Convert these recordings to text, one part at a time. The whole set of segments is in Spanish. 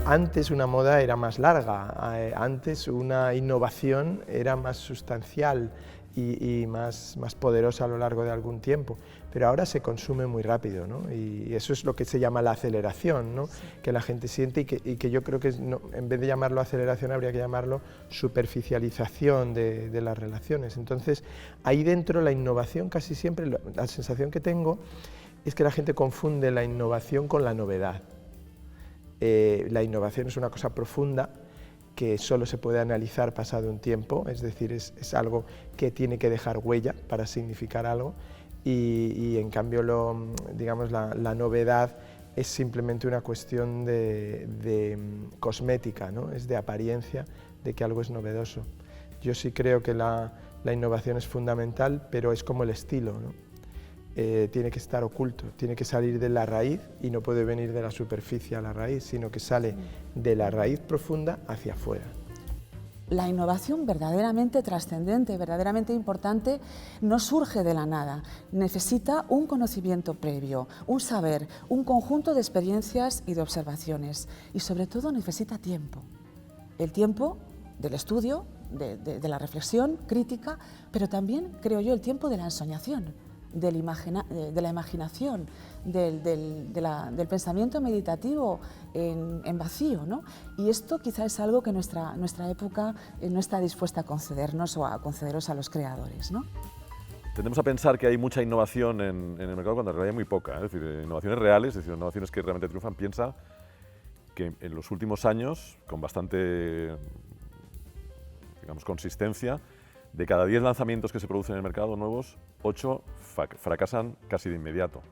Antes una moda era más larga, antes una innovación era más sustancial y más poderosa a lo largo de algún tiempo, pero ahora se consume muy rápido, ¿no? Y eso es lo que se llama la aceleración, ¿no? Sí. Que la gente siente y que yo creo que no, en vez de llamarlo aceleración habría que llamarlo superficialización de las relaciones. Entonces, ahí dentro la innovación casi siempre, la sensación que tengo es que la gente confunde la innovación con la novedad. La innovación es una cosa profunda que solo se puede analizar pasado un tiempo, es decir, es algo que tiene que dejar huella para significar algo y en cambio digamos, la novedad es simplemente una cuestión de cosmética, ¿no? Es de apariencia de que algo es novedoso. Yo sí creo que la innovación es fundamental, pero es como el estilo, ¿no? Tiene que estar oculto, tiene que salir de la raíz y no puede venir de la superficie a la raíz, sino que sale de la raíz profunda hacia afuera. La innovación verdaderamente trascendente, verdaderamente importante, no surge de la nada. Necesita un conocimiento previo, un saber, un conjunto de experiencias y de observaciones. Y sobre todo necesita tiempo. El tiempo del estudio, de la reflexión crítica, pero también, creo yo, el tiempo de la ensoñación, de la imaginación, del pensamiento meditativo en vacío, ¿no? Y esto quizá es algo que nuestra época no está dispuesta a concedernos o a concederos a los creadores, ¿no? Tendemos a pensar que hay mucha innovación en el mercado cuando en realidad hay muy poca, es decir, innovaciones reales, es decir, innovaciones que realmente triunfan. Piensa que en los últimos años, con bastante, digamos, consistencia, de cada 10 lanzamientos que se producen en el mercado nuevos, 8 fracasan casi de inmediato.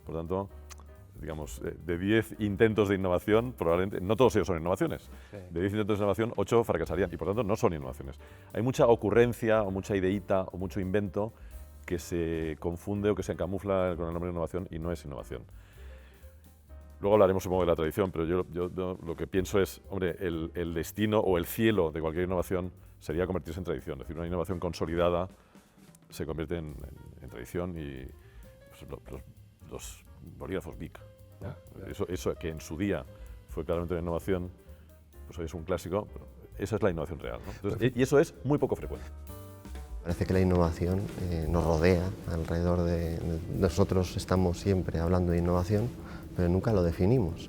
Por tanto, digamos, de 10 intentos de innovación, probablemente, no todos ellos son innovaciones, sí. De 10 intentos de innovación, 8 fracasarían y por tanto no son innovaciones. Hay mucha ocurrencia o mucha ideíta o mucho invento que se confunde o que se camufla con el nombre de innovación y no es innovación. Luego hablaremos, supongo, de la tradición, pero yo lo que pienso es, hombre, el destino o el cielo de cualquier innovación sería convertirse en tradición. Es decir, una innovación consolidada se convierte en tradición y pues, los bolígrafos Bic, ¿no? Eso que en su día fue claramente una innovación, pues hoy es un clásico, pero esa es la innovación real, ¿no? Entonces, y eso es muy poco frecuente. Parece que la innovación nos rodea alrededor de nosotros, estamos siempre hablando de innovación, pero nunca lo definimos.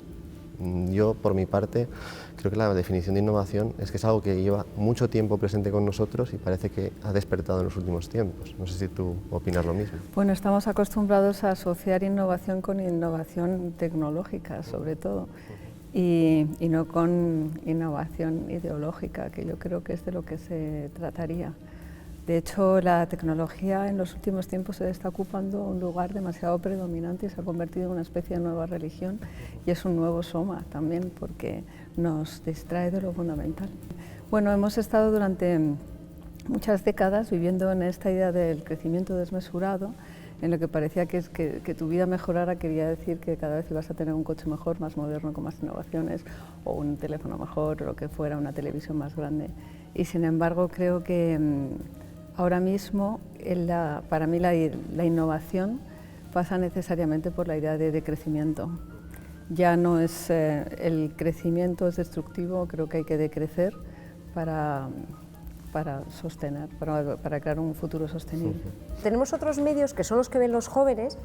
Yo, por mi parte, creo que la definición de innovación es que es algo que lleva mucho tiempo presente con nosotros y parece que ha despertado en los últimos tiempos. No sé si tú opinas lo mismo. Bueno, estamos acostumbrados a asociar innovación con innovación tecnológica, sobre todo, y no con innovación ideológica, que yo creo que es de lo que se trataría. De hecho, la tecnología en los últimos tiempos se está ocupando un lugar demasiado predominante y se ha convertido en una especie de nueva religión y es un nuevo soma también porque nos distrae de lo fundamental. Bueno, hemos estado durante muchas décadas viviendo en esta idea del crecimiento desmesurado, en lo que parecía que tu vida mejorara quería decir que cada vez ibas a tener un coche mejor, más moderno, con más innovaciones, o un teléfono mejor, o lo que fuera, una televisión más grande. Y sin embargo creo que ahora mismo, para mí la innovación pasa necesariamente por la idea de crecimiento. Ya no es el crecimiento es destructivo, creo que hay que decrecer para sostener, para crear un futuro sostenible. Tenemos otros medios que son los que ven los jóvenes,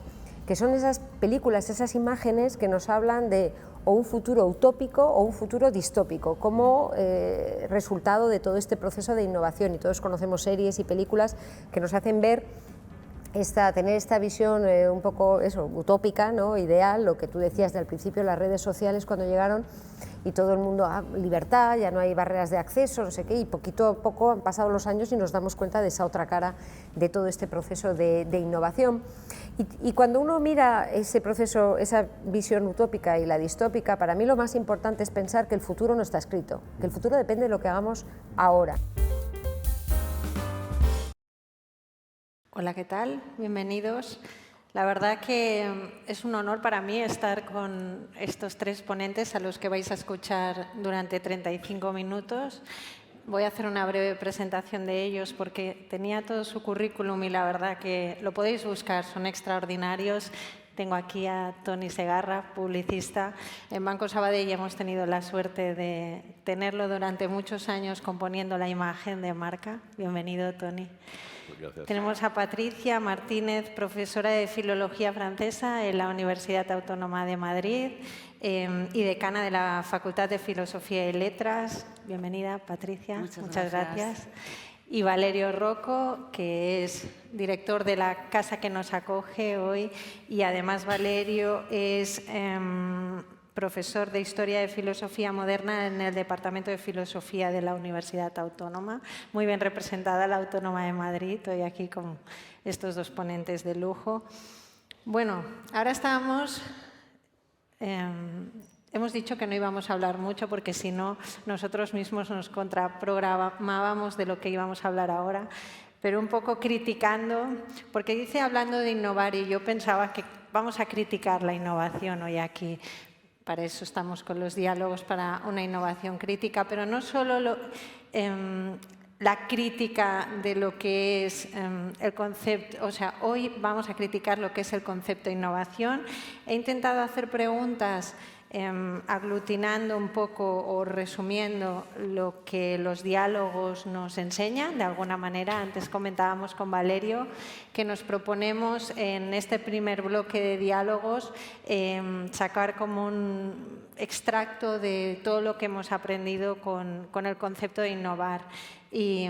que son esas películas, esas imágenes que nos hablan de o un futuro utópico o un futuro distópico, como resultado de todo este proceso de innovación. Y todos conocemos series y películas que nos hacen ver tener esta visión un poco utópica, ¿no? Ideal, lo que tú decías al principio, las redes sociales cuando llegaron y todo el mundo, libertad, ya no hay barreras de acceso, no sé qué, y poquito a poco han pasado los años y nos damos cuenta de esa otra cara de todo este proceso de innovación. Y cuando uno mira ese proceso, esa visión utópica y la distópica, para mí lo más importante es pensar que el futuro no está escrito, que el futuro depende de lo que hagamos ahora. Hola, ¿qué tal? Bienvenidos. La verdad que es un honor para mí estar con estos tres ponentes a los que vais a escuchar durante 35 minutos. Voy a hacer una breve presentación de ellos porque tenía todo su currículum y la verdad que lo podéis buscar, son extraordinarios. Tengo aquí a Toni Segarra, publicista. En Banco Sabadell hemos tenido la suerte de tenerlo durante muchos años componiendo la imagen de marca. Bienvenido, Toni. Gracias. Tenemos a Patricia Martínez, profesora de Filología Francesa en la Universidad Autónoma de Madrid y decana de la Facultad de Filosofía y Letras. Bienvenida, Patricia. Muchas gracias. Y Valerio Rocco, que es director de la casa que nos acoge hoy, y además Valerio es profesor de Historia de Filosofía Moderna en el Departamento de Filosofía de la Universidad Autónoma. Muy bien representada la Autónoma de Madrid, hoy aquí con estos dos ponentes de lujo. Bueno, ahora estamos... hemos dicho que no íbamos a hablar mucho porque si no, nosotros mismos nos contraprogramábamos de lo que íbamos a hablar ahora, pero un poco criticando, porque dice hablando de innovar y yo pensaba que vamos a criticar la innovación hoy aquí. Para eso estamos con los diálogos para una innovación crítica, pero no solo la crítica de lo que es el concepto, o sea, hoy vamos a criticar lo que es el concepto de innovación. He intentado hacer preguntas aglutinando un poco o resumiendo lo que los diálogos nos enseñan, de alguna manera. Antes comentábamos con Valerio que nos proponemos en este primer bloque de diálogos sacar como un extracto de todo lo que hemos aprendido con el concepto de innovar y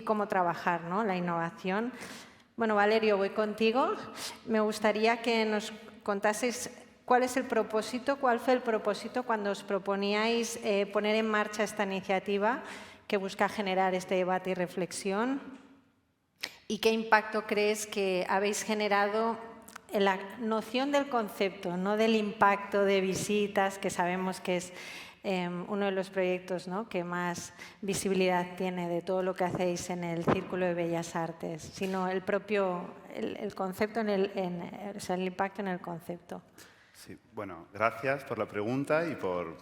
cómo trabajar, ¿no?, la innovación. Bueno, Valerio, voy contigo. Me gustaría que nos contases ¿cuál es el propósito? ¿Cuál fue el propósito cuando os proponíais poner en marcha esta iniciativa que busca generar este debate y reflexión? ¿Y qué impacto crees que habéis generado en la noción del concepto, no del impacto de visitas, que sabemos que es uno de los proyectos, ¿no?, que más visibilidad tiene de todo lo que hacéis en el Círculo de Bellas Artes, sino el propio el concepto, o sea, el impacto en el concepto? Sí, bueno, gracias por la pregunta y por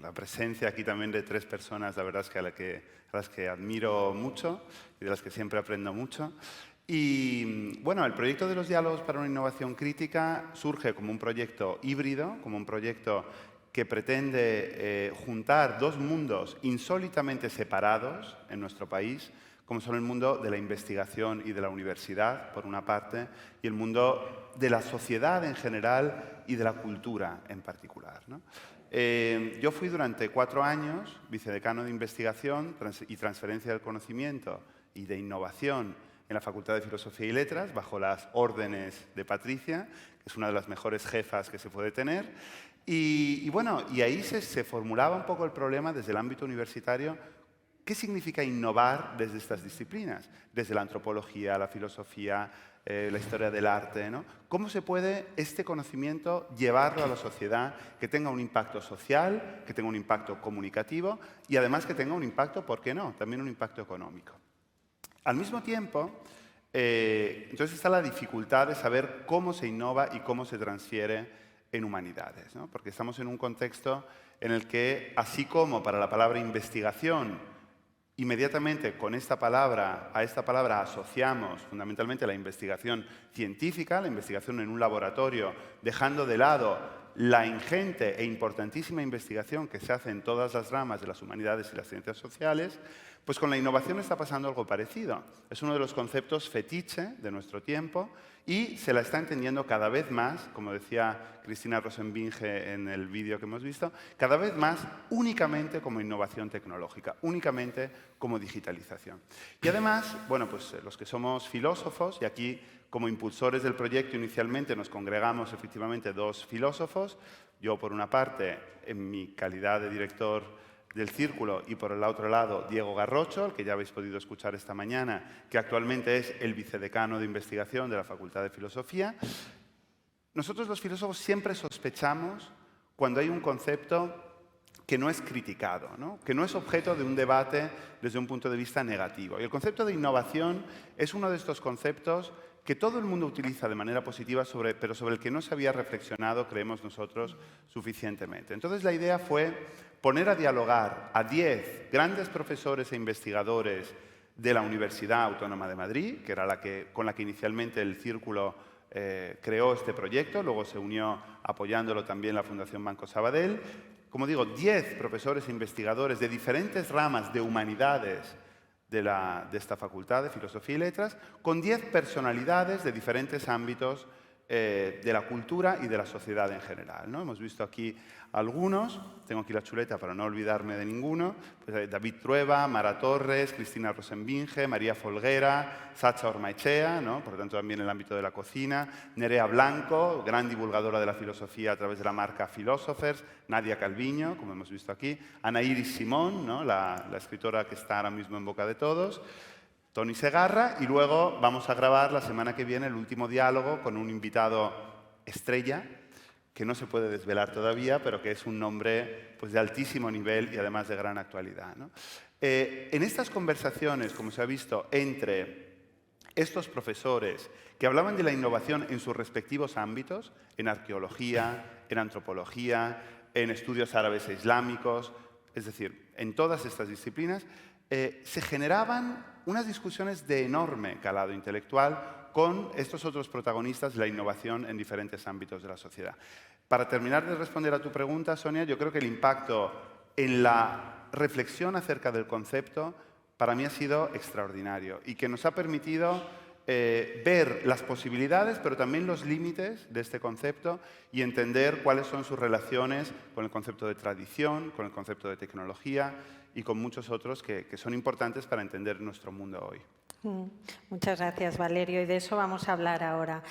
la presencia aquí también de tres personas, la verdad es que a las que admiro mucho y de las que siempre aprendo mucho. Y bueno, el proyecto de los diálogos para una innovación crítica surge como un proyecto híbrido, como un proyecto que pretende juntar dos mundos insólitamente separados en nuestro país, como son el mundo de la investigación y de la universidad, por una parte, y el mundo de la sociedad en general y de la cultura en particular, ¿no? Yo fui durante 4 años vicedecano de investigación y transferencia del conocimiento y de innovación en la Facultad de Filosofía y Letras, bajo las órdenes de Patricia, que es una de las mejores jefas que se puede tener. Y bueno, y ahí se formulaba un poco el problema desde el ámbito universitario. ¿Qué significa innovar desde estas disciplinas? Desde la antropología, la filosofía, la historia del arte, ¿no? ¿Cómo se puede este conocimiento llevarlo a la sociedad que tenga un impacto social, que tenga un impacto comunicativo y además que tenga un impacto, ¿por qué no?, también un impacto económico? Al mismo tiempo, entonces está la dificultad de saber cómo se innova y cómo se transfiere en humanidades, ¿no? Porque estamos en un contexto en el que, así como para la palabra investigación, inmediatamente con a esta palabra asociamos fundamentalmente la investigación científica, la investigación en un laboratorio, dejando de lado la ingente e importantísima investigación que se hace en todas las ramas de las humanidades y las ciencias sociales, pues con la innovación está pasando algo parecido. Es uno de los conceptos fetiche de nuestro tiempo y se la está entendiendo cada vez más, como decía Cristina Rosenbinge en el vídeo que hemos visto, cada vez más únicamente como innovación tecnológica, únicamente como digitalización. Y además, bueno, pues los que somos filósofos, y aquí como impulsores del proyecto inicialmente nos congregamos efectivamente 2 filósofos, yo por una parte en mi calidad de director del Círculo y por el otro lado Diego Garrocho, al que ya habéis podido escuchar esta mañana, que actualmente es el vicedecano de investigación de la Facultad de Filosofía. Nosotros los filósofos siempre sospechamos cuando hay un concepto que no es criticado, ¿no?, que no es objeto de un debate desde un punto de vista negativo. Y el concepto de innovación es uno de estos conceptos que todo el mundo utiliza de manera positiva, pero sobre el que no se había reflexionado, creemos nosotros, suficientemente. Entonces la idea fue poner a dialogar a 10 grandes profesores e investigadores de la Universidad Autónoma de Madrid, que era con la que inicialmente el Círculo creó este proyecto, luego se unió apoyándolo también la Fundación Banco Sabadell. Como digo, 10 profesores e investigadores de diferentes ramas de humanidades de esta Facultad de Filosofía y Letras, con 10 personalidades de diferentes ámbitos de la cultura y de la sociedad en general, ¿no? Hemos visto aquí algunos, tengo aquí la chuleta para no olvidarme de ninguno, pues David Trueba, Mara Torres, Cristina Rosenbinge, María Folguera, Sacha Ormaechea, ¿no? Por lo tanto también en el ámbito de la cocina, Nerea Blanco, gran divulgadora de la filosofía a través de la marca Philosophers, Nadia Calviño, como hemos visto aquí, Ana Iris Simón, ¿no? la escritora que está ahora mismo en boca de todos, Toni Segarra, y luego vamos a grabar la semana que viene el último diálogo con un invitado estrella, que no se puede desvelar todavía, pero que es un nombre pues, de altísimo nivel y además de gran actualidad, ¿no? En estas conversaciones, como se ha visto, entre estos profesores que hablaban de la innovación en sus respectivos ámbitos, en arqueología, en antropología, en estudios árabes e islámicos, es decir, en todas estas disciplinas, se generaban unas discusiones de enorme calado intelectual con estos otros protagonistas de la innovación en diferentes ámbitos de la sociedad. Para terminar de responder a tu pregunta, Sonia, yo creo que el impacto en la reflexión acerca del concepto para mí ha sido extraordinario y que nos ha permitido ver las posibilidades, pero también los límites de este concepto y entender cuáles son sus relaciones con el concepto de tradición, con el concepto de tecnología y con muchos otros que son importantes para entender nuestro mundo hoy. Muchas gracias, Valerio, y de eso vamos a hablar ahora.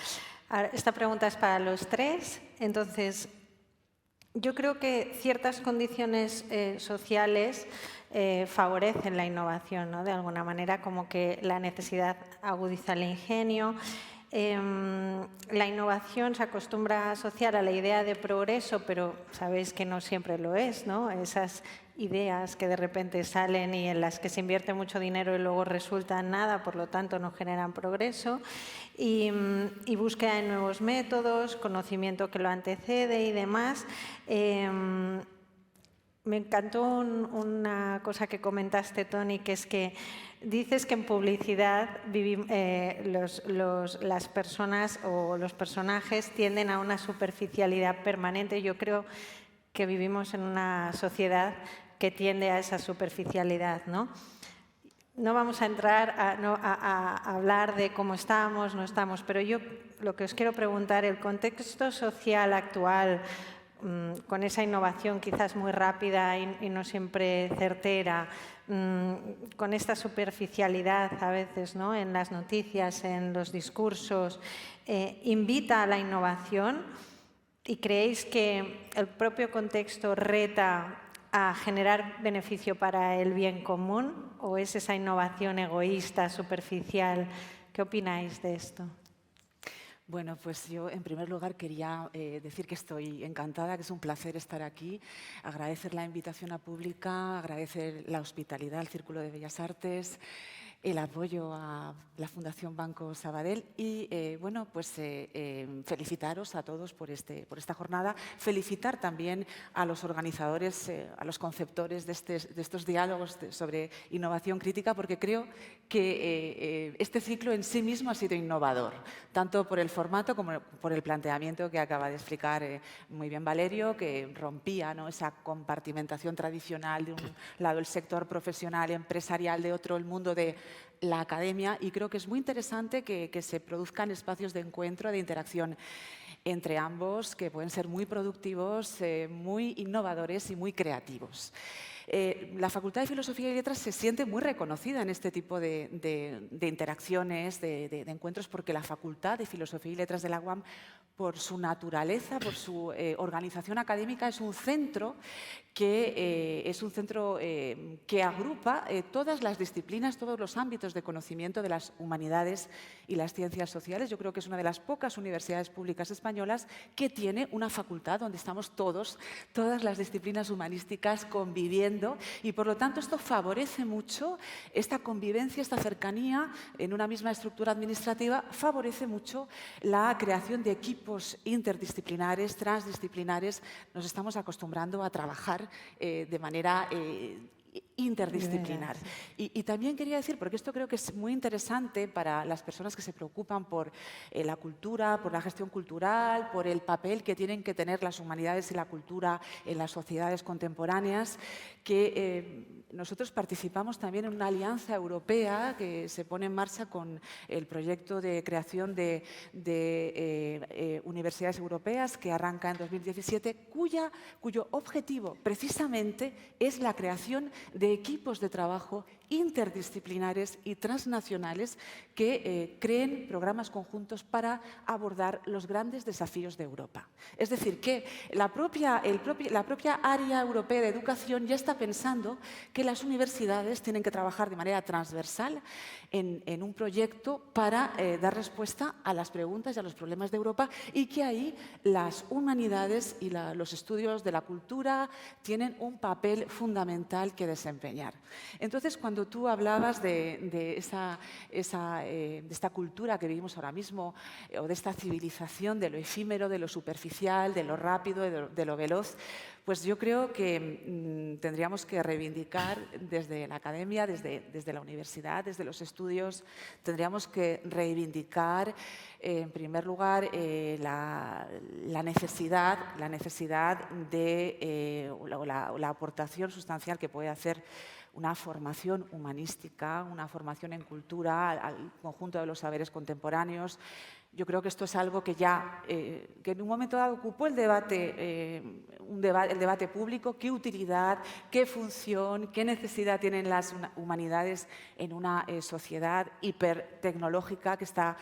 Esta pregunta es para los tres. Entonces, yo creo que ciertas condiciones sociales favorecen la innovación, ¿no? De alguna manera, como que la necesidad agudiza el ingenio. La innovación se acostumbra a asociar a la idea de progreso, pero sabéis que no siempre lo es, ¿no? Esas ideas que de repente salen y en las que se invierte mucho dinero y luego resultan nada, por lo tanto no generan progreso, y búsqueda de nuevos métodos, conocimiento que lo antecede y demás. Me encantó una cosa que comentaste, Toni, que es que dices que en publicidad las personas o los personajes tienden a una superficialidad permanente. Yo creo que vivimos en una sociedad que tiende a esa superficialidad, ¿no? No vamos a entrar a hablar de cómo estamos, no estamos, pero yo lo que os quiero preguntar, el contexto social actual, con esa innovación quizás muy rápida y no siempre certera, con esta superficialidad a veces, ¿no? En las noticias, en los discursos, invita a la innovación. ¿Y creéis que el propio contexto reta a generar beneficio para el bien común o es esa innovación egoísta, superficial? ¿Qué opináis de esto? Bueno, pues yo en primer lugar quería decir que estoy encantada, que es un placer estar aquí, agradecer la invitación a Pública, agradecer la hospitalidad al Círculo de Bellas Artes, el apoyo a la Fundación Banco Sabadell y, bueno, pues felicitaros a todos por esta jornada, felicitar también a los organizadores, a los conceptores de estos diálogos sobre innovación crítica, porque creo que este ciclo en sí mismo ha sido innovador, tanto por el formato como por el planteamiento que acaba de explicar muy bien Valerio, que rompía, ¿no?, esa compartimentación tradicional de un lado el sector profesional, empresarial, de otro el mundo de la academia, y creo que es muy interesante que se produzcan espacios de encuentro, de interacción entre ambos, que pueden ser muy productivos, muy innovadores y muy creativos. La Facultad de Filosofía y Letras se siente muy reconocida en este tipo de interacciones, de encuentros, porque la Facultad de Filosofía y Letras de la UAM, por su naturaleza, por su organización académica, es un centro que agrupa todas las disciplinas, todos los ámbitos de conocimiento de las humanidades y las ciencias sociales. Yo creo que es una de las pocas universidades públicas españolas que tiene una facultad donde estamos todas las disciplinas humanísticas conviviendo, y por lo tanto esto favorece mucho esta convivencia, esta cercanía en una misma estructura administrativa, favorece mucho la creación de equipos interdisciplinares, transdisciplinares. Nos estamos acostumbrando a trabajar de manera interdisciplinar. Y también quería decir, porque esto creo que es muy interesante para las personas que se preocupan por la cultura, por la gestión cultural, por el papel que tienen que tener las humanidades y la cultura en las sociedades contemporáneas, que nosotros participamos también en una alianza europea que se pone en marcha con el proyecto de creación de universidades europeas que arranca en 2017, cuyo objetivo precisamente es la creación de equipos de trabajo interdisciplinares y transnacionales que creen programas conjuntos para abordar los grandes desafíos de Europa. Es decir, que la propia área europea de educación ya está pensando que las universidades tienen que trabajar de manera transversal en un proyecto para dar respuesta a las preguntas y a los problemas de Europa, y que ahí las humanidades y los estudios de la cultura tienen un papel fundamental que desempeñar. Entonces, cuando tú hablabas de esta cultura que vivimos ahora mismo, o de esta civilización de lo efímero, de lo superficial, de lo rápido, de lo veloz, pues yo creo que tendríamos que reivindicar desde la academia, desde la universidad, desde los estudios, tendríamos que reivindicar, en primer lugar, la necesidad de la aportación sustancial que puede hacer una formación humanística, una formación en cultura al conjunto de los saberes contemporáneos. Yo creo que esto es algo que ya, que en un momento dado ocupó el debate público. ¿Qué utilidad, qué función, qué necesidad tienen las humanidades en una sociedad hipertecnológica que está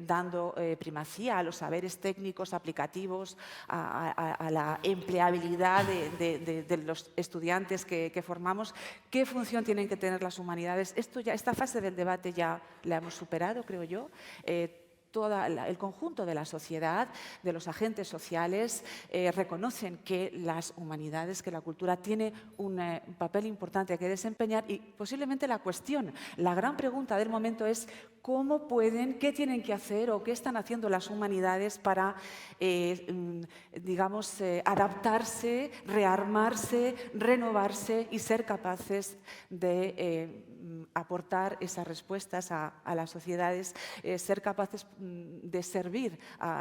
dando primacía a los saberes técnicos aplicativos, a la empleabilidad de los estudiantes que formamos? ¿Qué función tienen que tener las humanidades? Esta fase del debate ya la hemos superado, creo yo. Todo el conjunto de la sociedad, de los agentes sociales, reconocen que las humanidades, que la cultura tiene un papel importante que desempeñar, y posiblemente la gran pregunta del momento es cómo pueden, qué tienen que hacer o qué están haciendo las humanidades para, digamos, adaptarse, rearmarse, renovarse y ser capaces de aportar esas respuestas a las sociedades, ser capaces de servir,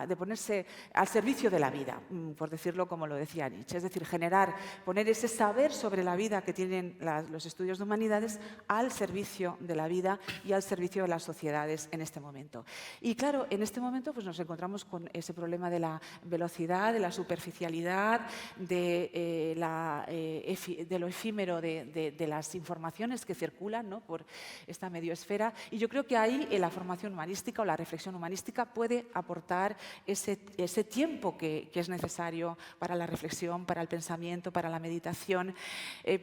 de ponerse al servicio de la vida, por decirlo como lo decía Nietzsche, es decir, poner ese saber sobre la vida que tienen los estudios de humanidades al servicio de la vida y al servicio de las sociedades en este momento. Y claro, en este momento pues nos encontramos con ese problema de la velocidad, de la superficialidad, de lo efímero de las informaciones que circulan, ¿no?, por esta medioesfera, y yo creo que ahí la formación humanística o la reflexión humanística puede aportar ese tiempo que es necesario para la reflexión, para el pensamiento, para la meditación.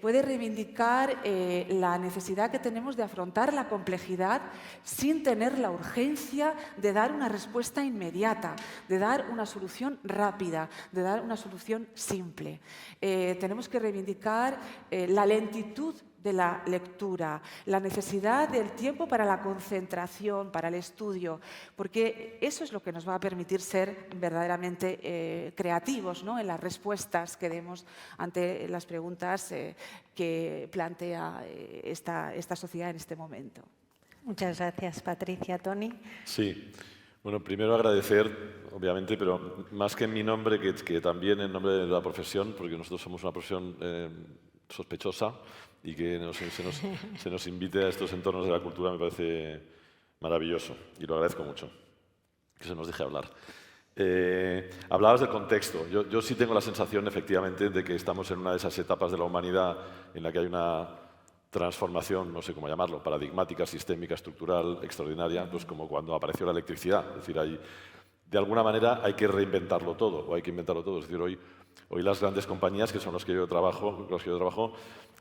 Puede reivindicar la necesidad que tenemos de afrontar la complejidad sin tener la urgencia de dar una respuesta inmediata, de dar una solución rápida, de dar una solución simple. Tenemos que reivindicar la lentitud de la lectura, la necesidad del tiempo para la concentración, para el estudio, porque eso es lo que nos va a permitir ser verdaderamente creativos, ¿no?, en las respuestas que demos ante las preguntas que plantea esta sociedad en este momento. Muchas gracias, Patricia. Toni. Sí. Bueno, primero agradecer, obviamente, pero más que en mi nombre, que también en nombre de la profesión, porque nosotros somos una profesión sospechosa, y que se nos invite a estos entornos de la cultura me parece maravilloso, y lo agradezco mucho, que se nos deje hablar. Hablabas del contexto. Yo sí tengo la sensación, efectivamente, de que estamos en una de esas etapas de la humanidad en la que hay una transformación, no sé cómo llamarlo, paradigmática, sistémica, estructural, extraordinaria, pues como cuando apareció la electricidad. Es decir, de alguna manera hay que reinventarlo todo, o hay que inventarlo todo. Es decir, hoy las grandes compañías, que son los que yo trabajo,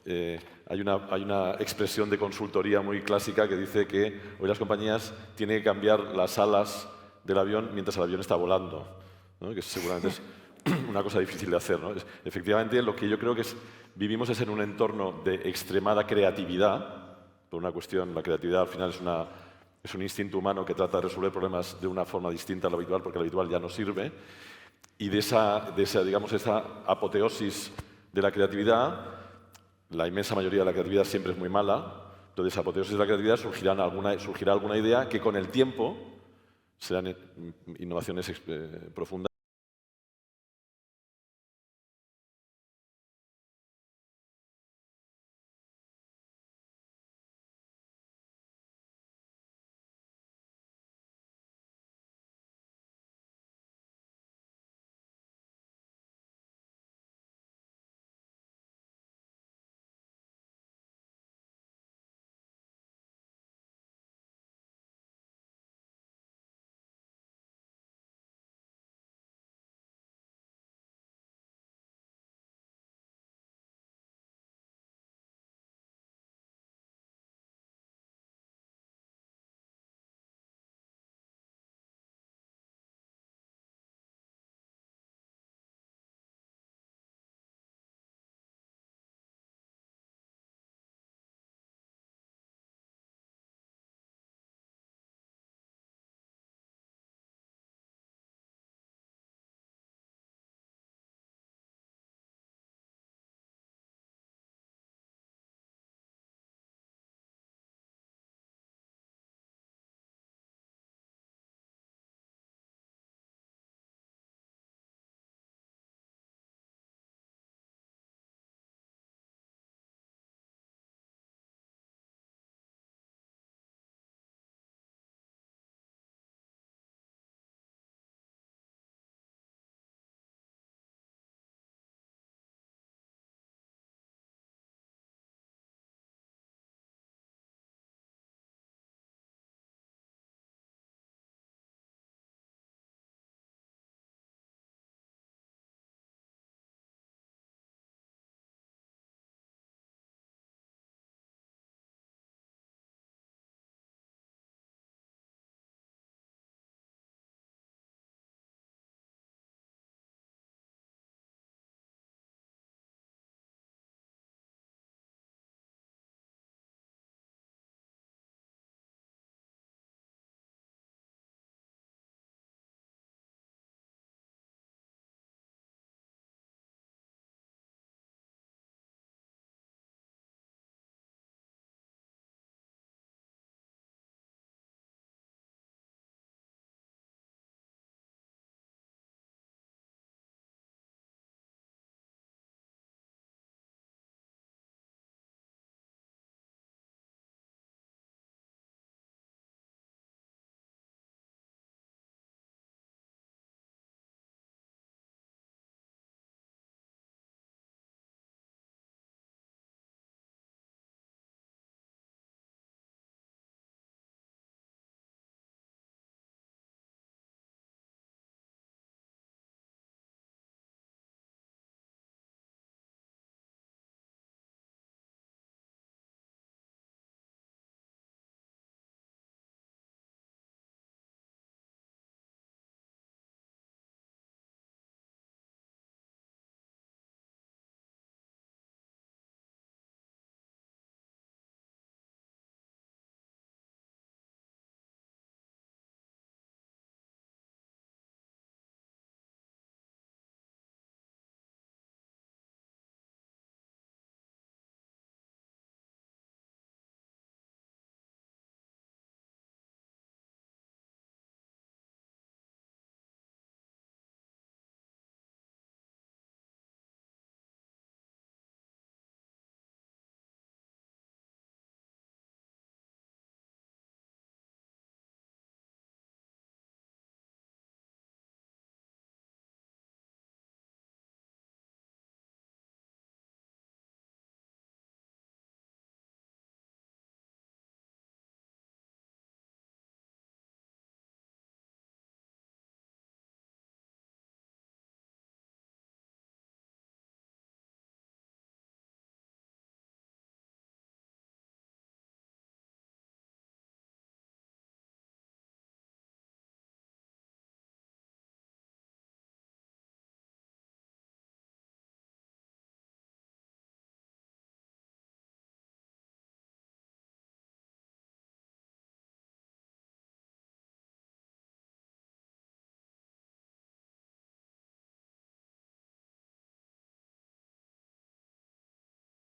hay una expresión de consultoría muy clásica que dice que hoy las compañías tienen que cambiar las alas del avión mientras el avión está volando, ¿no?, que seguramente es una cosa difícil de hacer, ¿no? Efectivamente, lo que yo creo que vivimos es en un entorno de extremada creatividad, por una cuestión, la creatividad al final es un instinto humano que trata de resolver problemas de una forma distinta a lo habitual, porque lo habitual ya no sirve, y de esa apoteosis de la creatividad la inmensa mayoría de la creatividad siempre es muy mala. Entonces, a apoteosis de la creatividad surgirá alguna idea que con el tiempo serán innovaciones profundas.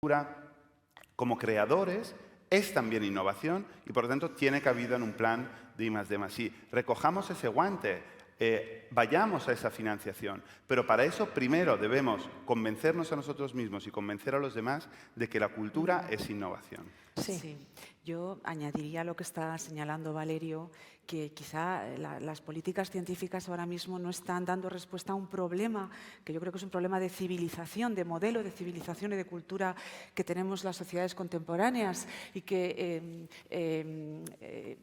Cultura como creadores es también innovación y por lo tanto tiene cabida en un plan de I+D+I. Recojamos ese guante, vayamos a esa financiación, pero para eso primero debemos convencernos a nosotros mismos y convencer a los demás de que la cultura es innovación. Sí. Yo añadiría lo que está señalando Valerio, que quizá las políticas científicas ahora mismo no están dando respuesta a un problema, que yo creo que es un problema de civilización, de modelo de civilización y de cultura que tenemos las sociedades contemporáneas y que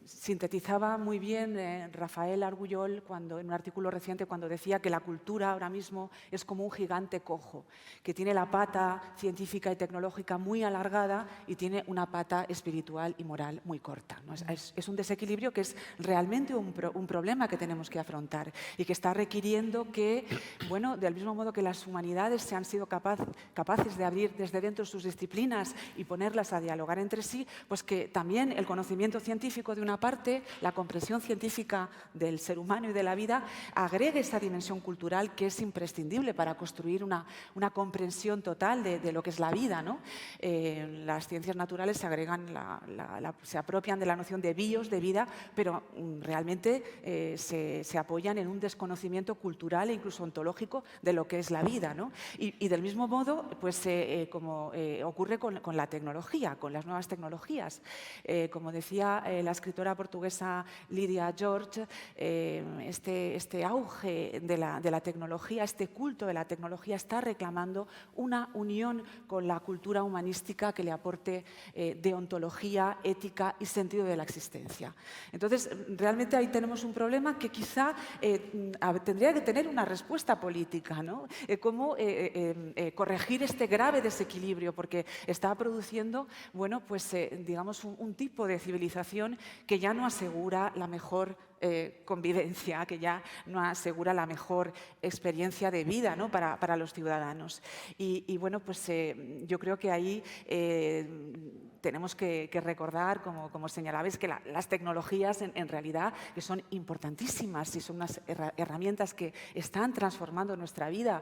sintetizaba muy bien Rafael Argullol en un artículo reciente cuando decía que la cultura ahora mismo es como un gigante cojo, que tiene la pata científica y tecnológica muy alargada y tiene una pata espiritual y moral muy corta, ¿no? Es un desequilibrio que es realmente un problema que tenemos que afrontar y que está requiriendo que, bueno, del mismo modo que las humanidades se han sido capaces de abrir desde dentro sus disciplinas y ponerlas a dialogar entre sí, pues que también el conocimiento científico de una parte, la comprensión científica del ser humano y de la vida, agregue esa dimensión cultural que es imprescindible para construir una comprensión total de lo que es la vida, ¿no? Las ciencias naturales se agregan, se apropian de la noción de bios, de vida, pero realmente se apoyan en un desconocimiento cultural e incluso ontológico de lo que es la vida, ¿no? Y del mismo modo, pues como ocurre con la tecnología, con las nuevas tecnologías. Como decía la escritora portuguesa Lydia George, este auge de la tecnología, este culto de la tecnología está reclamando una unión con la cultura humanística que le aporte deontología, ética y sentido de la existencia. Entonces, realmente ahí tenemos un problema que quizá tendría que tener una respuesta política, ¿no? Cómo corregir este grave desequilibrio, porque está produciendo, bueno, pues digamos un tipo de civilización que ya no asegura la mejor convivencia, que ya no asegura la mejor experiencia de vida, ¿no? para los ciudadanos. Y bueno, pues yo creo que ahí tenemos que recordar, como señalabais, que las tecnologías en realidad que son importantísimas y son unas herramientas que están transformando nuestra vida,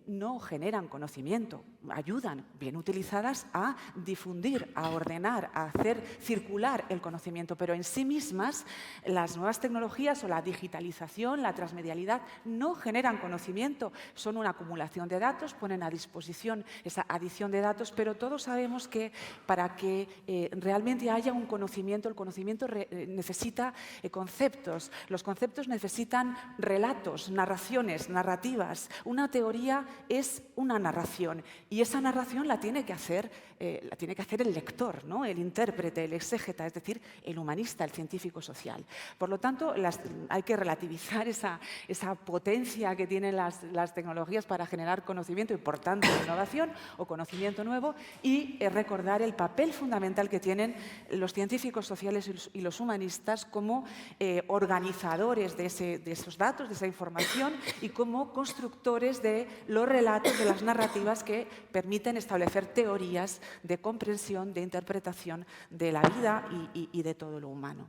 no generan conocimiento, ayudan, bien utilizadas, a difundir, a ordenar, a hacer circular el conocimiento, pero en sí mismas las nuevas tecnologías o la digitalización, la transmedialidad, no generan conocimiento, son una acumulación de datos, ponen a disposición esa adición de datos, pero todos sabemos que para que realmente haya un conocimiento, el conocimiento necesita conceptos, los conceptos necesitan relatos, narraciones, narrativas. Una teoría es una narración y esa narración la tiene que hacer el lector, ¿no? El intérprete, el exégeta, es decir, el humanista, el científico social. Por lo tanto, hay que relativizar esa potencia que tienen las tecnologías para generar conocimiento y, por tanto, innovación o conocimiento nuevo y recordar el papel fundamental que tienen los científicos sociales y los humanistas como organizadores de esos datos, de esa información y como constructores de los relatos, de las narrativas que permiten establecer teorías de comprensión, de interpretación de la vida y de todo lo humano.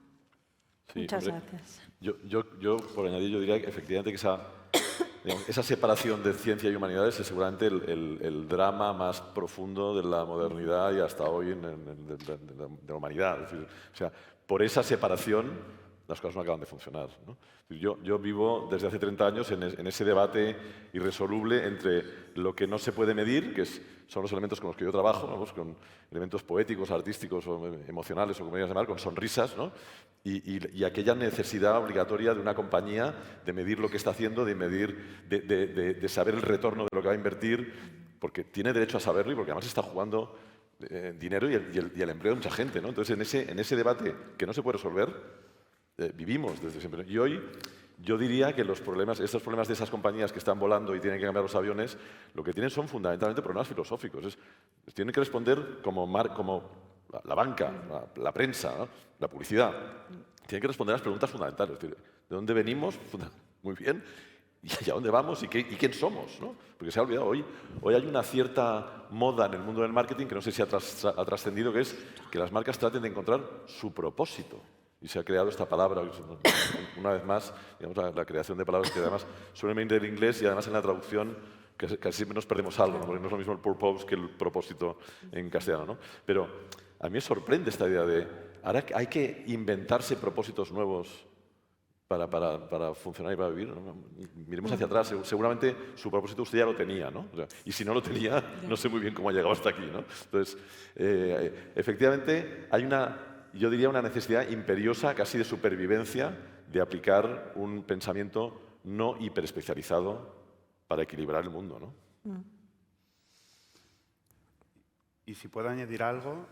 Sí, Muchas hombre, gracias. Yo, por añadir, yo diría que efectivamente que esa separación de ciencia y humanidades es seguramente el drama más profundo de la modernidad y hasta hoy de la humanidad. Es decir, o sea, por esa separación las cosas no acaban de funcionar, ¿no? Yo vivo desde hace 30 años en ese debate irresoluble entre lo que no se puede medir, que son los elementos con los que yo trabajo, ¿no? Pues con elementos poéticos, artísticos o emocionales o como quieras llamar, con sonrisas, ¿no? Y aquella necesidad obligatoria de una compañía de medir lo que está haciendo, de medir, de saber el retorno de lo que va a invertir, porque tiene derecho a saberlo y porque además está jugando dinero y el empleo de mucha gente, ¿no? Entonces, en ese debate que no se puede resolver, vivimos desde siempre. Y hoy yo diría que estos problemas de esas compañías que están volando y tienen que cambiar los aviones, lo que tienen son fundamentalmente problemas filosóficos. Tienen que responder como la banca, la prensa, ¿no? La publicidad. Tienen que responder a las preguntas fundamentales. Es decir, ¿de dónde venimos? Muy bien. ¿Y a dónde vamos? ¿Y quién somos? ¿No? Porque se ha olvidado. Hoy hay una cierta moda en el mundo del marketing que no sé si ha trascendido, que es que las marcas traten de encontrar su propósito. Y se ha creado esta palabra, una vez más, digamos, la creación de palabras que además suelen venir del inglés y además en la traducción casi siempre nos perdemos algo, ¿no? Porque no es lo mismo el purpose que el propósito en castellano, ¿no? Pero a mí me sorprende esta idea de ahora hay que inventarse propósitos nuevos para funcionar y para vivir, ¿no? Miremos hacia atrás, seguramente su propósito usted ya lo tenía, ¿no? O sea, y si no lo tenía, no sé muy bien cómo ha llegado hasta aquí, ¿no? Entonces, efectivamente, hay yo diría una necesidad imperiosa, casi de supervivencia, de aplicar un pensamiento no hiperespecializado para equilibrar el mundo, ¿no? Y si puedo añadir algo,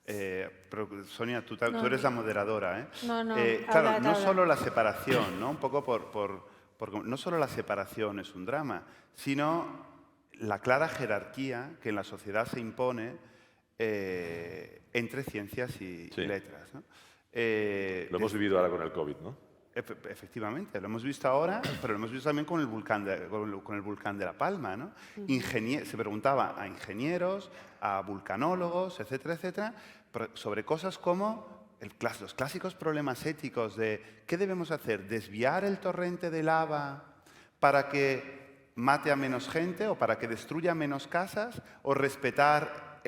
pero Sonia, tú eres la moderadora, ¿eh? Claro, no solo la separación, ¿no? Un poco no solo la separación es un drama, sino la clara jerarquía que en la sociedad se impone entre ciencias y letras, ¿no? Lo hemos vivido ahora con el COVID, ¿no? Efectivamente, lo hemos visto ahora, pero lo hemos visto también con el volcán de La Palma, ¿no? Se preguntaba a ingenieros, a vulcanólogos, etcétera, etcétera, sobre cosas como los clásicos problemas éticos de ¿qué debemos hacer? ¿Desviar el torrente de lava para que mate a menos gente o para que destruya menos casas? ¿O respetar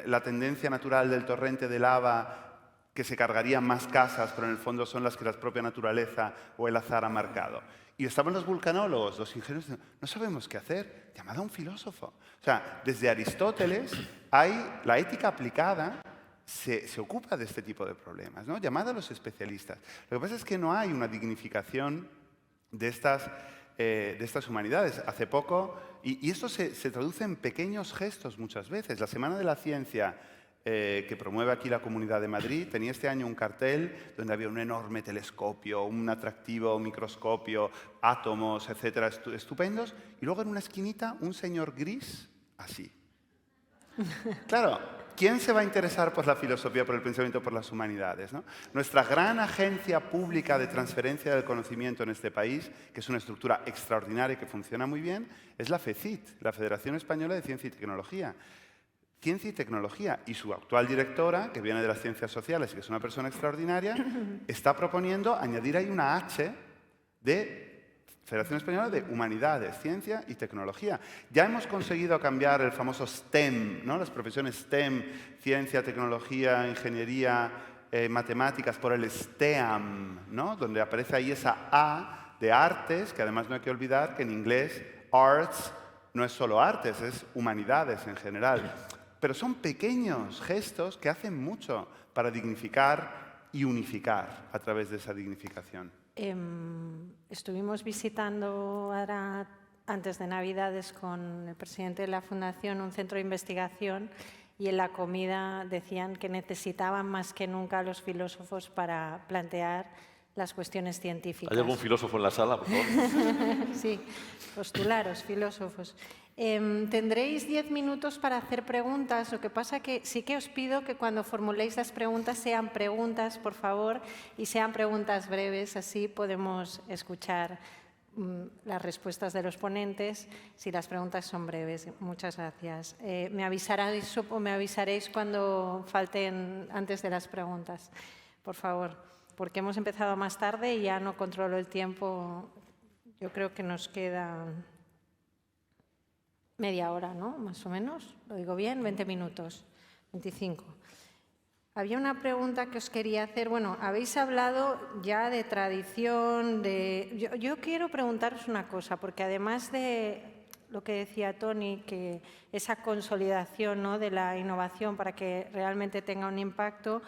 la tendencia natural del torrente de lava que se cargarían más casas, pero en el fondo son las que la propia naturaleza o el azar ha marcado? Y estaban los vulcanólogos, los ingenieros, no sabemos qué hacer, llamad a un filósofo. O sea, desde Aristóteles la ética aplicada se ocupa de este tipo de problemas, ¿no? Llamad a los especialistas. Lo que pasa es que no hay una dignificación de estas humanidades. Hace poco, y esto se traduce en pequeños gestos muchas veces. La Semana de la Ciencia que promueve aquí la Comunidad de Madrid, tenía este año un cartel donde había un enorme telescopio, un atractivo microscopio, átomos, etcétera, estupendos, y luego en una esquinita un señor gris, así. Claro, ¿quién se va a interesar por la filosofía, por el pensamiento, por las humanidades, ¿no? Nuestra gran agencia pública de transferencia del conocimiento en este país, que es una estructura extraordinaria y que funciona muy bien, es la FECIT, la Federación Española de Ciencia y Tecnología. Ciencia y Tecnología, y su actual directora, que viene de las Ciencias Sociales y que es una persona extraordinaria, está proponiendo añadir ahí una H de Federación Española de Humanidades, Ciencia y Tecnología. Ya hemos conseguido cambiar el famoso STEM, ¿no? Las profesiones STEM, Ciencia, Tecnología, Ingeniería, Matemáticas, por el STEAM, ¿no? Donde aparece ahí esa A de artes, que además no hay que olvidar que en inglés arts no es solo artes, es humanidades en general. Pero son pequeños gestos que hacen mucho para dignificar y unificar a través de esa dignificación. Estuvimos visitando ahora, antes de Navidades, con el presidente de la Fundación un centro de investigación y en la comida decían que necesitaban más que nunca a los filósofos para plantear las cuestiones científicas. ¿Hay algún filósofo en la sala, por favor? Sí, postularos, filósofos. Tendréis 10 minutos para hacer preguntas. Lo que pasa que sí que os pido que cuando formuléis las preguntas sean preguntas, por favor, y sean preguntas breves, así podemos escuchar las respuestas de los ponentes, si las preguntas son breves. Muchas gracias. Me avisaréis cuando falten antes de las preguntas, por favor, porque hemos empezado más tarde y ya no controlo el tiempo. Yo creo que nos queda media hora, ¿no? Más o menos. ¿Lo digo bien? 20 minutos, 25. Había una pregunta que os quería hacer. Bueno, habéis hablado ya de tradición, Yo quiero preguntaros una cosa, porque además de lo que decía Tony, que esa consolidación, ¿no?, de la innovación para que realmente tenga un impacto,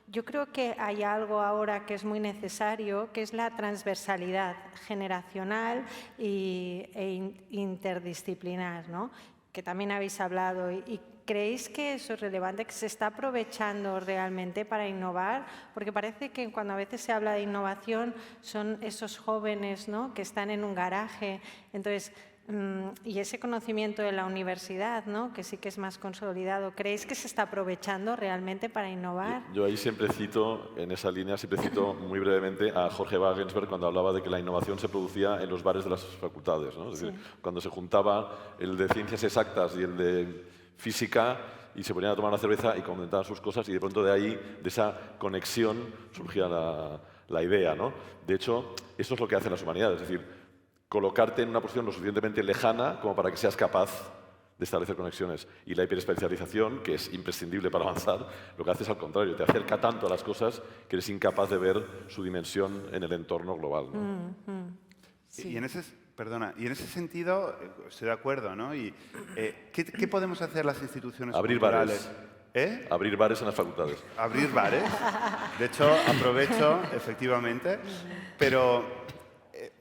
yo creo que hay algo ahora que es muy necesario, que es la transversalidad generacional e interdisciplinar, ¿no?, que también habéis hablado. ¿Y creéis que eso es relevante, que se está aprovechando realmente para innovar? Porque parece que cuando a veces se habla de innovación son esos jóvenes, ¿no?, que están en un garaje. Entonces, y ese conocimiento de la universidad, ¿no?, que sí que es más consolidado, ¿creéis que se está aprovechando realmente para innovar? Yo ahí siempre cito, en esa línea, siempre cito muy brevemente a Jorge Wagensberg cuando hablaba de que la innovación se producía en los bares de las facultades, ¿no? Es decir, cuando se juntaba el de ciencias exactas y el de física y se ponían a tomar una cerveza y comentaban sus cosas y de pronto de ahí, de esa conexión, surgía la idea, ¿no? De hecho, eso es lo que hacen las humanidades, es decir, colocarte en una posición lo suficientemente lejana como para que seas capaz de establecer conexiones. Y la hiperespecialización, que es imprescindible para avanzar, lo que hace es al contrario, te acerca tanto a las cosas que eres incapaz de ver su dimensión en el entorno global, ¿no? Sí. Y en ese sentido, estoy de acuerdo, ¿no? Y, ¿qué podemos hacer las instituciones culturales? Bares. Abrir bares en las facultades. Abrir bares. De hecho, aprovecho, efectivamente, pero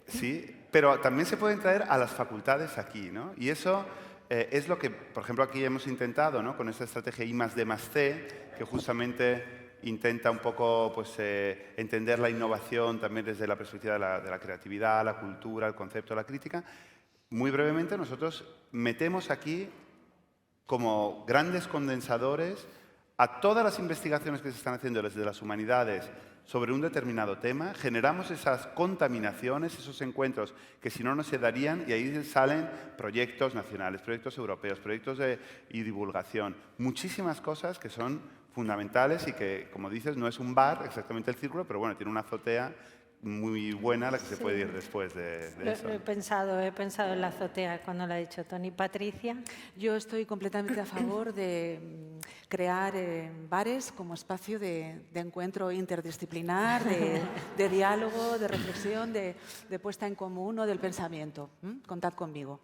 sí, pero también se pueden traer a las facultades aquí, ¿no? Y eso es lo que, por ejemplo, aquí hemos intentado, ¿no? Con esta estrategia I+D+C, que justamente intenta un poco pues, entender la innovación también desde la perspectiva de la creatividad, la cultura, el concepto, la crítica. Muy brevemente, nosotros metemos aquí como grandes condensadores a todas las investigaciones que se están haciendo desde las humanidades sobre un determinado tema, generamos esas contaminaciones, esos encuentros que si no se darían, y ahí salen proyectos nacionales, proyectos europeos, proyectos y divulgación, muchísimas cosas que son fundamentales y que, como dices, no es un bar exactamente el círculo, pero bueno, tiene una azotea muy buena a la que se puede ir después de eso. He pensado en la azotea cuando lo ha dicho Toni. Patricia. Yo estoy completamente a favor de crear bares como espacio de encuentro interdisciplinar, de diálogo, de reflexión, de puesta en común o del pensamiento. Contad conmigo.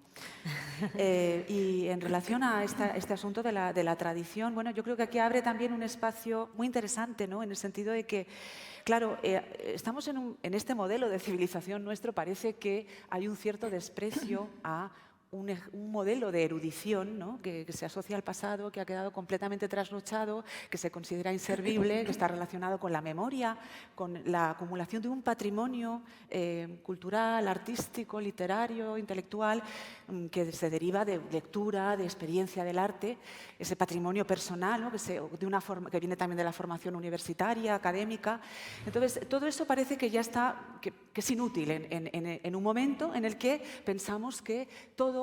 Y en relación a este asunto de la tradición, bueno, yo creo que aquí abre también un espacio muy interesante, ¿no? En el sentido de que, claro, estamos en este modelo de civilización nuestro, parece que hay un cierto desprecio a un modelo de erudición, ¿no? que se asocia al pasado, que ha quedado completamente trasnochado, que se considera inservible, que está relacionado con la memoria, con la acumulación de un patrimonio cultural, artístico, literario, intelectual, que se deriva de lectura, de experiencia del arte, ese patrimonio personal, ¿no? que viene también de la formación universitaria, académica. Entonces, todo eso parece que ya está, que es inútil en un momento en el que pensamos que todo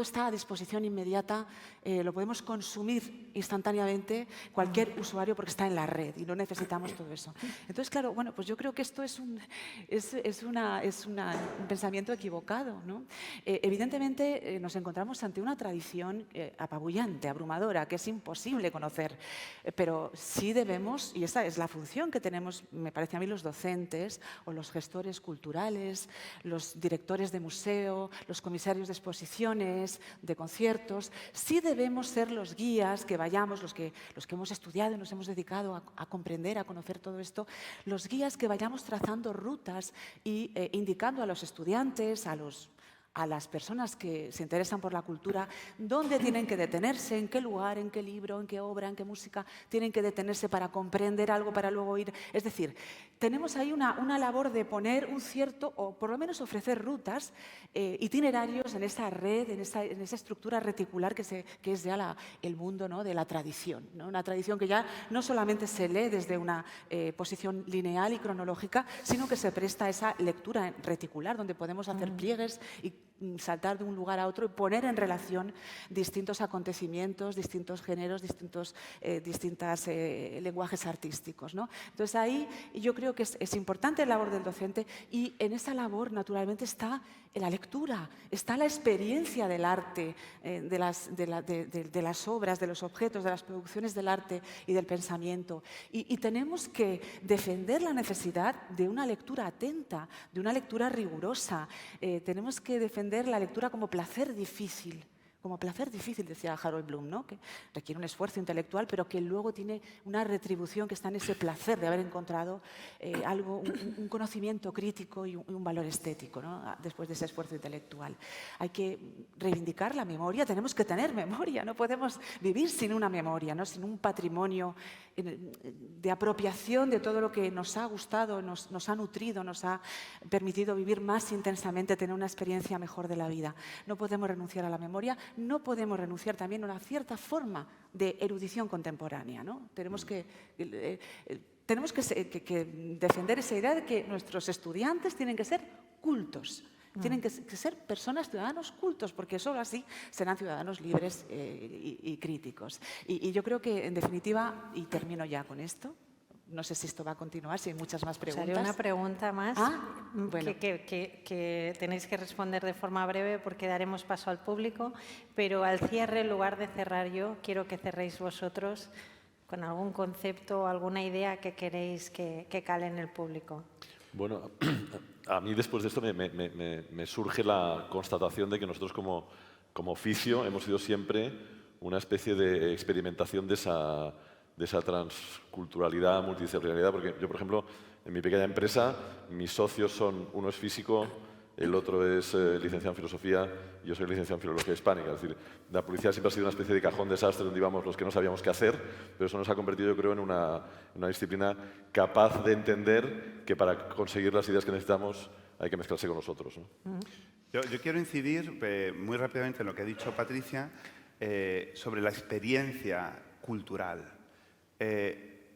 está a disposición inmediata, lo podemos consumir instantáneamente cualquier usuario porque está en la red y no necesitamos todo eso. Entonces, claro, bueno, pues yo creo que esto es un pensamiento equivocado, ¿no? Evidentemente nos encontramos ante una tradición apabullante, abrumadora, que es imposible conocer, pero sí debemos, y esa es la función que tenemos, me parece a mí, los docentes o los gestores culturales, los directores de museo, los comisarios de exposiciones, de conciertos, sí debemos ser los guías que vayamos, los que hemos estudiado y nos hemos dedicado a comprender, a conocer todo esto, los guías que vayamos trazando rutas y indicando a los estudiantes, a las personas que se interesan por la cultura, dónde tienen que detenerse, en qué lugar, en qué libro, en qué obra, en qué música tienen que detenerse para comprender algo, para luego ir. Es decir, tenemos ahí una labor de poner un cierto, o por lo menos ofrecer rutas, itinerarios en esa red, en esa estructura reticular que es ya el mundo, ¿no? de la tradición, ¿no? Una tradición que ya no solamente se lee desde una posición lineal y cronológica, sino que se presta a esa lectura reticular, donde podemos hacer pliegues y saltar de un lugar a otro y poner en relación distintos acontecimientos, distintos géneros, distintos lenguajes artísticos, ¿no? Entonces ahí yo creo que es importante la labor del docente y en esa labor naturalmente está la lectura, está la experiencia del arte, de las obras, de los objetos, de las producciones del arte y del pensamiento. Y tenemos que defender la necesidad de una lectura atenta, de una lectura rigurosa. Tenemos que defender la lectura como placer difícil, decía Harold Bloom, ¿no? Que requiere un esfuerzo intelectual, pero que luego tiene una retribución que está en ese placer de haber encontrado un conocimiento crítico y un valor estético, ¿no? Después de ese esfuerzo intelectual. Hay que reivindicar la memoria, tenemos que tener memoria, no podemos vivir sin una memoria, ¿no? Sin un patrimonio de apropiación de todo lo que nos ha gustado, nos ha nutrido, nos ha permitido vivir más intensamente, tener una experiencia mejor de la vida. No podemos renunciar a la memoria, no podemos renunciar también a una cierta forma de erudición contemporánea, ¿no? Tenemos que defender esa idea de que nuestros estudiantes tienen que ser cultos. Tienen que ser personas, ciudadanos cultos, porque solo así serán ciudadanos libres y críticos. Y yo creo que, en definitiva, y termino ya con esto, no sé si esto va a continuar, si hay muchas más Os preguntas. haré una pregunta más bueno. que tenéis que responder de forma breve porque daremos paso al público, pero al cierre, en lugar de cerrar yo, quiero que cerréis vosotros con algún concepto o alguna idea que queréis que cale en el público. Bueno, a mí después de esto me surge la constatación de que nosotros como oficio hemos sido siempre una especie de experimentación de esa transculturalidad, multidisciplinaridad, porque yo, por ejemplo, en mi pequeña empresa, mis socios son, uno es físico, el otro es licenciado en filosofía y yo soy licenciado en filología hispánica. Es decir, la publicidad siempre ha sido una especie de cajón desastre donde íbamos los que no sabíamos qué hacer, pero eso nos ha convertido, yo creo, en una disciplina capaz de entender que para conseguir las ideas que necesitamos hay que mezclarse con nosotros, ¿no? Yo quiero incidir muy rápidamente en lo que ha dicho Patricia sobre la experiencia cultural.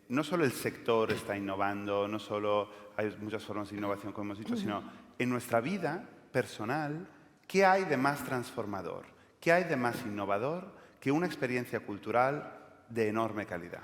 No solo el sector está innovando, no solo hay muchas formas de innovación, como hemos dicho, sino en nuestra vida personal, ¿qué hay de más transformador? ¿Qué hay de más innovador que una experiencia cultural de enorme calidad?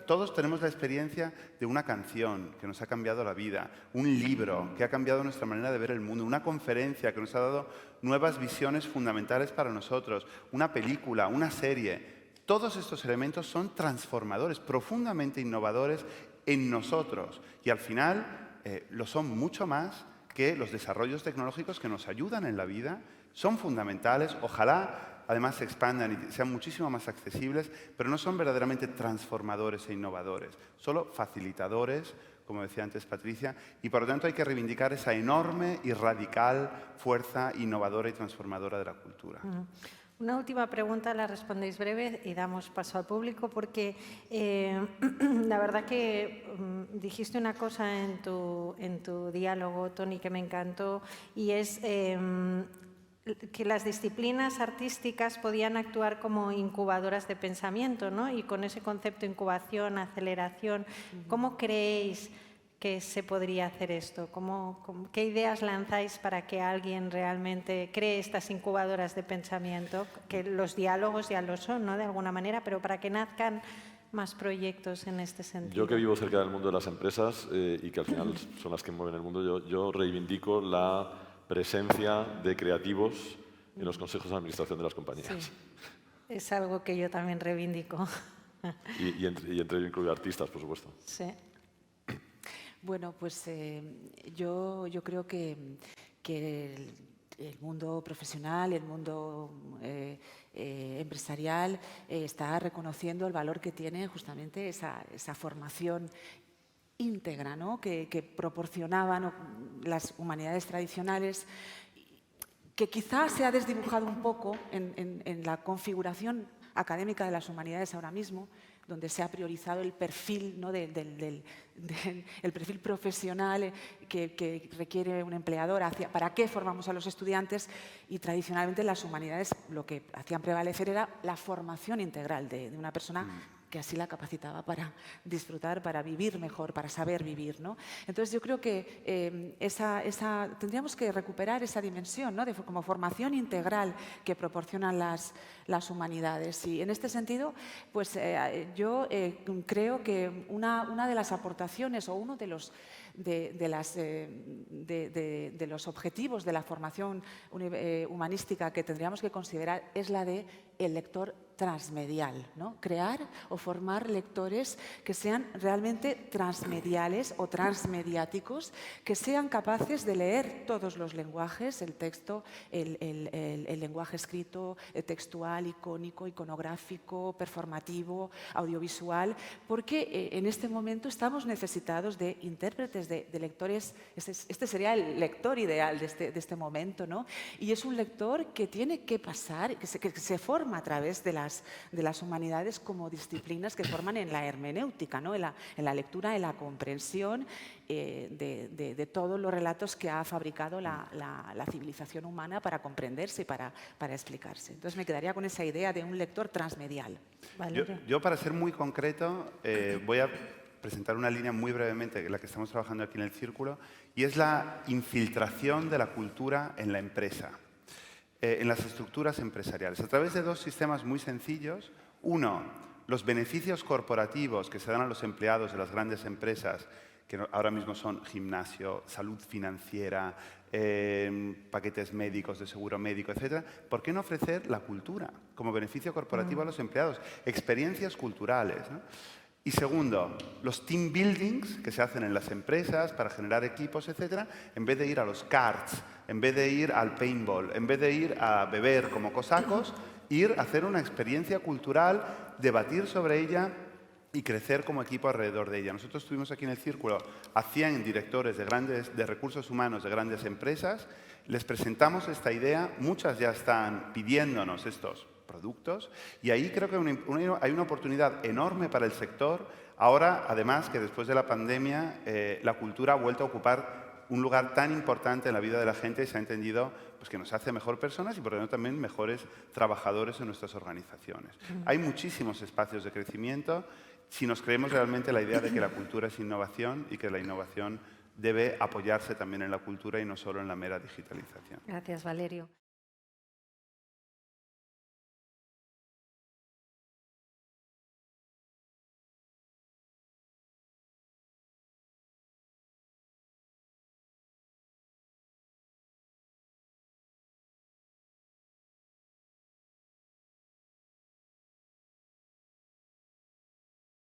Todos tenemos la experiencia de una canción que nos ha cambiado la vida, un libro que ha cambiado nuestra manera de ver el mundo, una conferencia que nos ha dado nuevas visiones fundamentales para nosotros, una película, una serie. Todos estos elementos son transformadores, profundamente innovadores en nosotros y al final lo son mucho más que los desarrollos tecnológicos que nos ayudan en la vida, son fundamentales, ojalá además se expandan y sean muchísimo más accesibles, pero no son verdaderamente transformadores e innovadores, solo facilitadores, como decía antes Patricia, y por lo tanto hay que reivindicar esa enorme y radical fuerza innovadora y transformadora de la cultura. Una última pregunta, la respondéis breve y damos paso al público, porque la verdad que dijiste una cosa en tu diálogo, Toni, que me encantó, y es que las disciplinas artísticas podían actuar como incubadoras de pensamiento, ¿no? Y con ese concepto de incubación, aceleración, ¿cómo creéis que se podría hacer esto? ¿Qué ideas lanzáis para que alguien realmente cree estas incubadoras de pensamiento? Que los diálogos ya lo son, ¿no? De alguna manera, pero para que nazcan más proyectos en este sentido. Yo que vivo cerca del mundo de las empresas y que al final son las que mueven el mundo, yo reivindico la presencia de creativos en los consejos de administración de las compañías. Sí. Es algo que yo también reivindico. Y entre ellos incluyo artistas, por supuesto. Sí. Bueno, pues yo creo que el mundo profesional, el mundo empresarial está reconociendo el valor que tiene justamente esa formación íntegra, ¿no? que proporcionaban las humanidades tradicionales, que quizás se ha desdibujado un poco en la configuración académica de las humanidades ahora mismo, donde se ha priorizado el perfil, ¿no? el perfil profesional que requiere un empleador, para qué formamos a los estudiantes, y tradicionalmente las humanidades lo que hacían prevalecer era la formación integral de una persona que así la capacitaba para disfrutar, para vivir mejor, para saber vivir, ¿no? Entonces yo creo que tendríamos que recuperar esa dimensión, ¿no? Como formación integral que proporcionan las humanidades. Y en este sentido, pues yo creo que una de las aportaciones o uno de los objetivos de la formación humanística que tendríamos que considerar es la de el lector transmedial, ¿no? Crear o formar lectores que sean realmente transmediales o transmediáticos, que sean capaces de leer todos los lenguajes, el texto, el lenguaje escrito, textual, icónico, iconográfico, performativo, audiovisual, porque en este momento estamos necesitados de intérpretes, de lectores. Este sería el lector ideal de este momento, ¿no? Y es un lector que tiene que pasar, que se forma a través de las humanidades como disciplinas que forman en la hermenéutica, ¿no? en la lectura, en la comprensión de todos los relatos que ha fabricado la civilización humana para comprenderse y para explicarse. Entonces me quedaría con esa idea de un lector transmedial. Yo para ser muy concreto, voy a presentar una línea muy brevemente, en la que estamos trabajando aquí en el Círculo, y es la infiltración de la cultura en la empresa. En las estructuras empresariales, a través de dos sistemas muy sencillos. Uno, los beneficios corporativos que se dan a los empleados de las grandes empresas, que ahora mismo son gimnasio, salud financiera, paquetes médicos, de seguro médico, etc., ¿por qué no ofrecer la cultura como beneficio corporativo a los empleados? Experiencias culturales, ¿no? Y segundo, los team buildings que se hacen en las empresas para generar equipos, etcétera, en vez de ir a los karts, en vez de ir al paintball, en vez de ir a beber como cosacos, ir a hacer una experiencia cultural, debatir sobre ella y crecer como equipo alrededor de ella. Nosotros estuvimos aquí en el Círculo a 100 directores de recursos humanos de grandes empresas, les presentamos esta idea, muchas ya están pidiéndonos estos productos y ahí creo que hay una oportunidad enorme para el sector. Ahora, además, que después de la pandemia la cultura ha vuelto a ocupar un lugar tan importante en la vida de la gente y se ha entendido pues, que nos hace mejor personas y por lo tanto también mejores trabajadores en nuestras organizaciones. Hay muchísimos espacios de crecimiento si nos creemos realmente la idea de que la cultura es innovación y que la innovación debe apoyarse también en la cultura y no solo en la mera digitalización. Gracias, Valerio.